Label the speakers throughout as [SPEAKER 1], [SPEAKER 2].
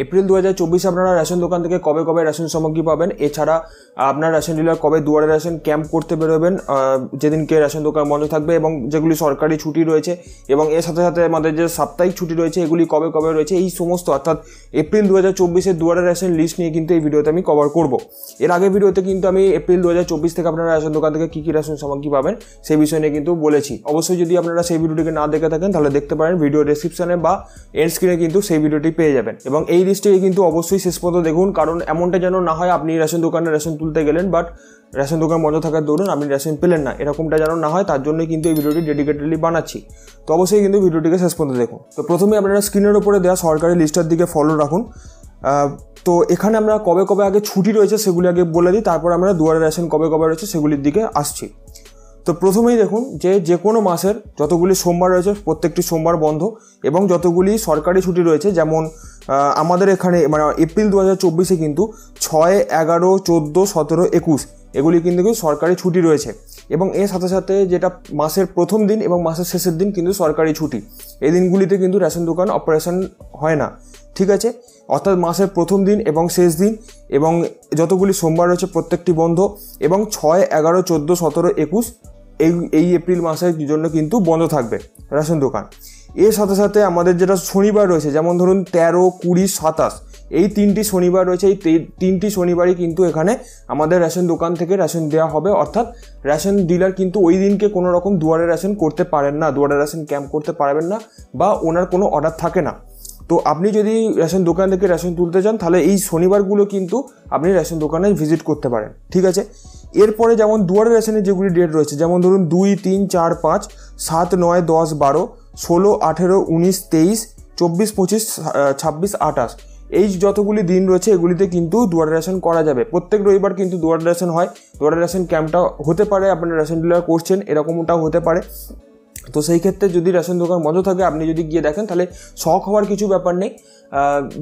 [SPEAKER 1] April 2024 আপনারা ration দোকান থেকে কবে কবে রেশন সামগ্রী পাবেন, এছাড়া আপনার রেশন ডিলার কবে দুয়ারে রেশন ক্যাম্প করতে বেরোবেন, যেদিনকে রেশন দোকান বন্ধ থাকবে এবং যেগুলি সরকারি ছুটি রয়েছে এবং এর সাথে সাথে আমাদের যে সাপ্তাহিক ছুটি রয়েছে এগুলি কবে কবে রয়েছে, এই সমস্ত অর্থাৎ এপ্রিল 2024-এর দুয়ারে রেশন লিস্ট নিয়ে কিন্তু এই ভিডিওতে আমি কভার করব। এর আগের ভিডিওতে কিন্তু আমি এপ্রিল 2024 থেকে আপনারা রেশন দোকান থেকে কী কী রেশন সামগ্রী পাবেন সেই বিষয় নিয়ে কিন্তু বলেছি। অবশ্যই যদি আপনারা সেই ভিডিওটিকে না দেখে থাকেন তাহলে দেখতে পারেন, ভিডিও ডেসক্রিপশনে বা এন্ড স্ক্রিনে কিন্তু সেই ভিডিওটি পেয়ে যাবেন। এবং এই লিস্টে কিন্তু অবশ্যই শেষ পর্যন্ত দেখুন, কারণ এমনটা যেন না হয় আপনি রেশন দোকানে রেশন তুলতে গেলেন বাট রেশন দোকান বন্ধ থাকার দরুন আপনি রেশন পেলেন না, এরকমটা যেন না হয় তার জন্য কিন্তু এই ভিডিওটি ডেডিকেটেডলি বানাচ্ছি। তো অবশ্যই কিন্তু ভিডিওটিকে শেষ পর্যন্ত দেখুন। তো প্রথমে আপনারা স্ক্রিনের উপরে দেওয়া সরকারি লিস্টের দিকে ফলো রাখুন। তো এখানে আমরা কবে কবে আগে ছুটি রয়েছে সেগুলি আগে বলে দিই, তারপর আমরা দুয়ারে রেশন কবে কবে রয়েছে সেগুলির দিকে আসছি। তো প্রথমেই দেখুন যে কোনো মাসের যতগুলি সোমবার রয়েছে প্রত্যেকটি সোমবার বন্ধ এবং যতগুলি সরকারি ছুটি রয়েছে, যেমন আমাদের এখানে মানে এপ্রিল 2024-এ কিন্তু 6, 11, 14, 17, 21 এগুলি কিন্তু সরকারি ছুটি রয়েছে এবং এর সাথে সাথে যেটা মাসের প্রথম দিন এবং মাসের শেষের দিন কিন্তু সরকারি ছুটি। এই দিনগুলিতে কিন্তু রেশন দোকান অপারেশন হয় না, ঠিক আছে। অর্থাৎ মাসের প্রথম দিন এবং শেষ দিন এবং যতগুলি সোমবার রয়েছে প্রত্যেকটি বন্ধ এবং 6, 11, 14, 17, 21 এই এপ্রিল মাসের জন্য কিন্তু বন্ধ থাকবে রেশন দোকান। এর সাথে সাথে আমাদের যেটা শনিবার রয়েছে, যেমন ধরুন 13, 20, 27 এই 3টি শনিবার রয়েছে, এই 3টি শনিবারই কিন্তু এখানে আমাদের রেশন দোকান থেকে রেশন দেওয়া হবে। অর্থাৎ রেশন ডিলার কিন্তু ওই দিনকে কোনো রকম দুয়ারে রেশন করতে পারেন না, দুয়ারে রেশন ক্যাম্প করতে পারবেন না বা ওনার কোনো অর্ডার থাকে না। তো আপনি যদি রেশন দোকান থেকে রেশন তুলতে চান তাহলে এই শনিবারগুলো কিন্তু আপনি রেশন দোকানে ভিজিট করতে পারেন, ঠিক আছে। এরপরে যেমন দুয়ারে রেশনের যেগুলি ডেট রয়েছে, যেমন ধরুন 2, 3, 4, 5, 7, 9, 10, 12, 16, 18, 19, 23, 24, 25, 26, 28 এই যতগুলি দিন রয়েছে এগুলিতে কিন্তু দুয়ারে রেশন করা যাবে। প্রত্যেক রবিবার কিন্তু দুয়ারে রেশন হয়, দুয়ারে রেশন ক্যাম্পটা হতে পারে আপনারা রেশন ডিলার করছেন এরকমটাও হতে পারে। তো সেই ক্ষেত্রে যদি রেশন দোকান বন্ধ থাকে আপনি যদি গিয়ে দেখেন তাহলে শখ হওয়ার কিছু ব্যাপার নেই,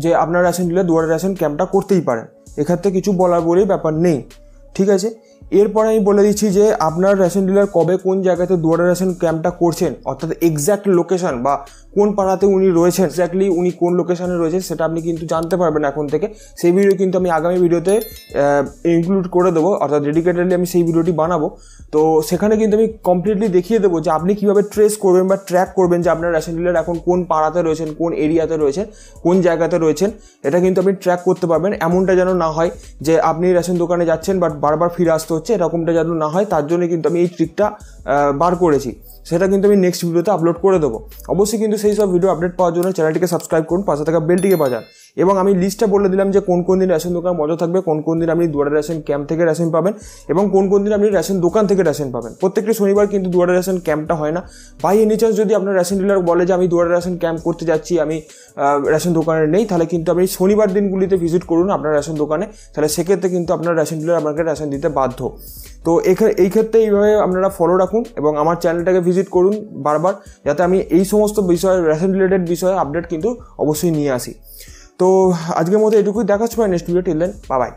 [SPEAKER 1] যে আপনার রেশন ডিলার দুয়ারে রেশন ক্যাম্পটা করতেই পারেন, এক্ষেত্রে কিছু বলার বলেই ব্যাপার নেই, ঠিক আছে। এরপরে আমি বলে দিচ্ছি যে আপনার রেশন ডিলার কবে কোন জায়গাতে দুয়ারে রেশন ক্যাম্পটা করছেন, অর্থাৎ এক্স্যাক্ট লোকেশন বা কোন পাড়াতে উনি রয়েছেন, এক্স্যাক্টলি উনি কোন লোকেশনে রয়েছেন সেটা আপনি কিন্তু জানতে পারবেন এখন থেকে। সেই ভিডিও কিন্তু আমি আগামী ভিডিওতে ইনক্লুড করে দেবো, অর্থাৎ ডেডিকেটেডলি আমি সেই ভিডিওটি বানাবো। তো সেখানে কিন্তু আমি কমপ্লিটলি দেখিয়ে দেবো যে আপনি কীভাবে ট্রেস করবেন বা ট্র্যাক করবেন যে আপনার রেশন ডিলার এখন কোন পাড়াতে রয়েছেন, কোন এরিয়াতে রয়েছেন, কোন জায়গাতে রয়েছেন, এটা কিন্তু আপনি ট্র্যাক করতে পারবেন। এমনটা যেন না হয় যে আপনি রেশন দোকানে যাচ্ছেন বাট বারবার ফিরে আসতে হচ্ছে, এরকমটা যেন না হয় তার জন্য কিন্তু আমি এই ট্রিকটা বার করেছি, সেটা কিন্তু আমি নেক্সট ভিডিওতে আপলোড করে দেবো। অবশ্যই কিন্তু সেই সব ভিডিও আপডেট পাওয়ার জন্য চ্যানেলটিকে সাবস্ক্রাইব করুন, পাশে থাকা বেলটিকে বাজান এবং আমি লিস্টটা বলে দিলাম যে কোন কোন দিন রেশন দোকান বন্ধ থাকবে, কোন কোন দিন আপনি দুয়ারে রেশন ক্যাম্প থেকে রেশন পাবেন এবং কোন কোন দিন আপনি রেশন দোকান থেকে রেশন পাবেন। প্রত্যেকটি শনিবার কিন্তু দুয়ারে রেশন ক্যাম্পটা হয় না। বাই এনি চান্স যদি আপনার রেশন ডিলার বলে যে আমি দুয়ারে রেশন ক্যাম্প করতে যাচ্ছি, আমি রেশন দোকানে নেই, তাহলে কিন্তু আপনি শনিবার দিনগুলিতে ভিজিট করুন আপনার রেশন দোকানে, তাহলে সেক্ষেত্রে কিন্তু আপনার রেশন ডিলার আপনাকে রেশন দিতে বাধ্য। তো এই ক্ষেত্রে এইভাবে আপনারা ফলো রাখুন এবং আমার চ্যানেলটাকে ভিজিট করুন বারবার, যাতে আমি এই সমস্ত বিষয় রেশন রিলেটেড বিষয়ে আপডেট কিন্তু অবশ্যই নিয়ে আসি। তো আজকের মতো এটুকুই, দেখা হচ্ছে next video. Till then, bye by.